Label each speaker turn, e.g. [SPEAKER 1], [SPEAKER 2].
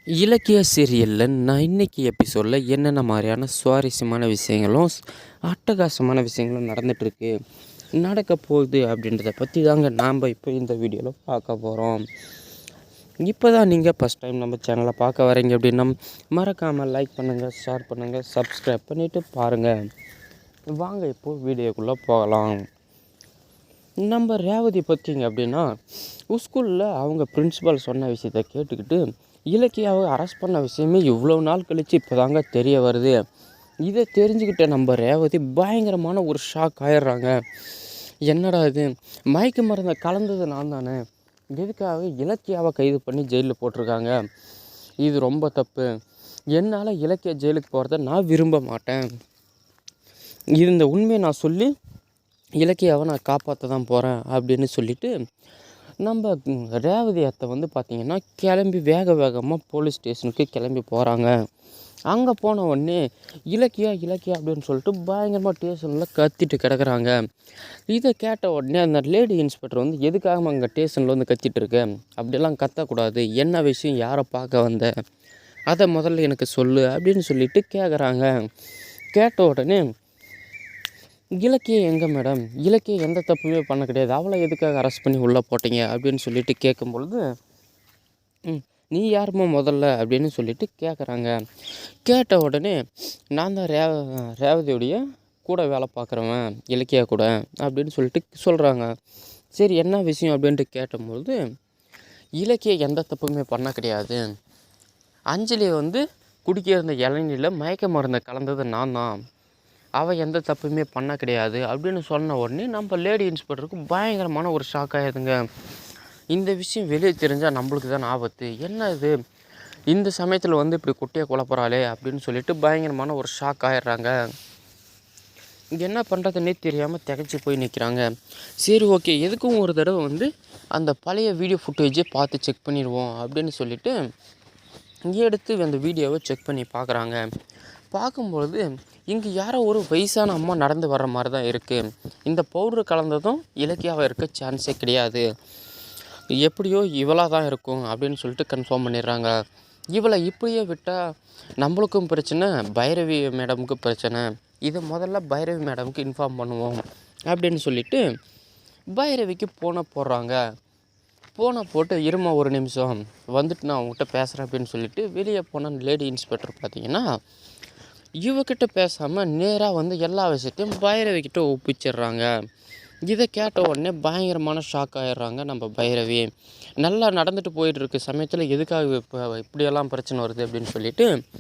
[SPEAKER 1] இலக்கிய சீரியலில் நான் இன்றைக்கி எபிசோடில் என்னென்ன மாதிரியான சுவாரஸ்யமான விஷயங்களும் அட்டகாசமான விஷயங்களும் நடந்துகிட்ருக்கு நடக்க போகுது அப்படின்றத பற்றி தாங்க நாம் இப்போ இந்த வீடியோவில் பார்க்க போகிறோம். இப்போ தான் நீங்கள் ஃபஸ்ட் டைம் நம்ம சேனலை பார்க்க வரீங்க அப்படின்னா மறக்காமல் லைக் பண்ணுங்கள், ஷேர் பண்ணுங்கள், சப்ஸ்கிரைப் பண்ணிவிட்டு பாருங்கள். வாங்க இப்போது வீடியோக்குள்ளே போகலாம். நம்ம ரேவதி பார்த்திங்க அப்படின்னா ஸ்கூலில் அவங்க பிரின்ஸிபல் சொன்ன விஷயத்த கேட்டுக்கிட்டு இலக்கியாவை அரெஸ்ட் பண்ண விஷயமே இவ்வளோ நாள் கழித்து இப்போ தாங்க தெரிய வருது. இதை தெரிஞ்சுக்கிட்ட நம்ம ரேவதி பயங்கரமான ஒரு ஷாக் ஆயிடுறாங்க. என்னடா இது, மயக்க மருந்தை கலந்தது நான் தானே, எதுக்காக இலக்கியாவை கைது பண்ணி ஜெயிலில் போட்டிருக்காங்க, இது ரொம்ப தப்பு, என்னால் இலக்கிய ஜெயிலுக்கு போகிறத நான் விரும்ப மாட்டேன், இந்த உண்மையை நான் சொல்லி இலக்கியாவை நான் காப்பாற்ற தான் போகிறேன் அப்படின்னு சொல்லிவிட்டு நம்ம ரேவதி அத்தை பார்த்திங்கன்னா கிளம்பி வேகமாக போலீஸ் ஸ்டேஷனுக்கு கிளம்பி போகிறாங்க. அங்கே போன உடனே இலக்கியா அப்படின்னு சொல்லிட்டு பயங்கரமாக ஸ்டேஷனில் கத்திட்டு கிடக்குறாங்க. இதை கேட்ட உடனே அந்த லேடி இன்ஸ்பெக்டர் எதுக்காக அங்கே ஸ்டேஷனில் கத்திட்டு இருக்க, அப்படியெல்லாம் கத்தக்கூடாது, என்ன விஷயம், யாரை பார்க்க வந்த, அதை முதல்ல எனக்கு சொல்லு அப்படின்னு சொல்லிட்டு கேட்குறாங்க. கேட்ட உடனே இலக்கியம் எங்கே மேடம், இலக்கியம் எந்த தப்புமே பண்ண கிடையாது, அவளை எதுக்காக அரெஸ்ட் பண்ணி உள்ளே போட்டீங்க அப்படின்னு சொல்லிட்டு கேட்கும்பொழுது நீ யாருமா முதல்ல அப்படின்னு சொல்லிட்டு கேட்குறாங்க. கேட்ட உடனே நான் தான் ரேவதியுடைய கூட வேலை பார்க்குறவன் இலக்கியா கூட அப்படின்னு சொல்லிட்டு சொல்கிறாங்க. சரி என்ன விஷயம் அப்படின்ட்டு கேட்டபொழுது இலக்கியம் எந்த தப்புமே பண்ண கிடையாது, அஞ்சலி குடிக்க இருந்த இளநில மயக்க மருந்தை கலந்தது நான் தான், அவள் எந்த தப்புமே பண்ண கிடையாது அப்படின்னு சொன்ன உடனே நம்ம லேடி இன்ஸ்பெக்டருக்கு பயங்கரமான ஒரு ஷாக் ஆகிடுதுங்க. இந்த விஷயம் வெளியே தெரிஞ்சால் நம்மளுக்கு தான் ஆபத்து, என்ன இது இந்த சமயத்தில் இப்படி குட்டியை குழப்பறாளே அப்படின்னு சொல்லிட்டு பயங்கரமான ஒரு ஷாக் ஆகிடுறாங்க. இங்கே என்ன பண்ணுறதுன்னே தெரியாமல் திகச்சு போய் நிற்கிறாங்க. சரி ஓகே, எதுக்கும் ஒரு தடவை அந்த பழைய வீடியோ ஃபுட்டேஜை பார்த்து செக் பண்ணிடுவோம் அப்படின்னு சொல்லிவிட்டு இங்கே எடுத்து அந்த வீடியோவை செக் பண்ணி பார்க்குறாங்க. பார்க்கும்பொழுது இங்கே யாரோ ஒரு வயசான அம்மா நடந்து வர்ற மாதிரி தான் இருக்குது. இந்த பவுட்ரு கலந்ததும் இலக்கியாவாக இருக்க சான்ஸே கிடையாது, எப்படியோ இவளாக தான் இருக்கும் அப்படின்னு சொல்லிட்டு கன்ஃபார்ம் பண்ணிடுறாங்க. இவளை இப்படியே விட்டால் நம்மளுக்கும் பிரச்சனை, பைரவி மேடமுக்கும் பிரச்சனை, இதை முதல்ல பைரவி மேடமுக்கு இன்ஃபார்ம் பண்ணுவோம் அப்படின்னு சொல்லிவிட்டு பைரவிக்கு ஃபோனை போடுறாங்க. ஃபோனை போட்டு இருமா ஒரு நிமிஷம் நான் அவங்ககிட்ட பேசுகிறேன் அப்படின்னு சொல்லிட்டு வெளியே போன லேடி இன்ஸ்பெக்டர் பார்த்திங்கன்னா இவக்கிட்ட பேசாமல் நேராக எல்லா விஷயத்தையும் பைரவிக்கிட்ட ஒப்பிச்சிடுறாங்க. இதை கேட்ட உடனே பயங்கரமான ஷாக் ஆகிடுறாங்க நம்ம பைரவி. நல்லா நடந்துட்டு போயிட்டு இருக்க சமயத்தில் எதுக்காக இப்போ இப்படியெல்லாம் பிரச்சனை வருது அப்படின்னு சொல்லிட்டு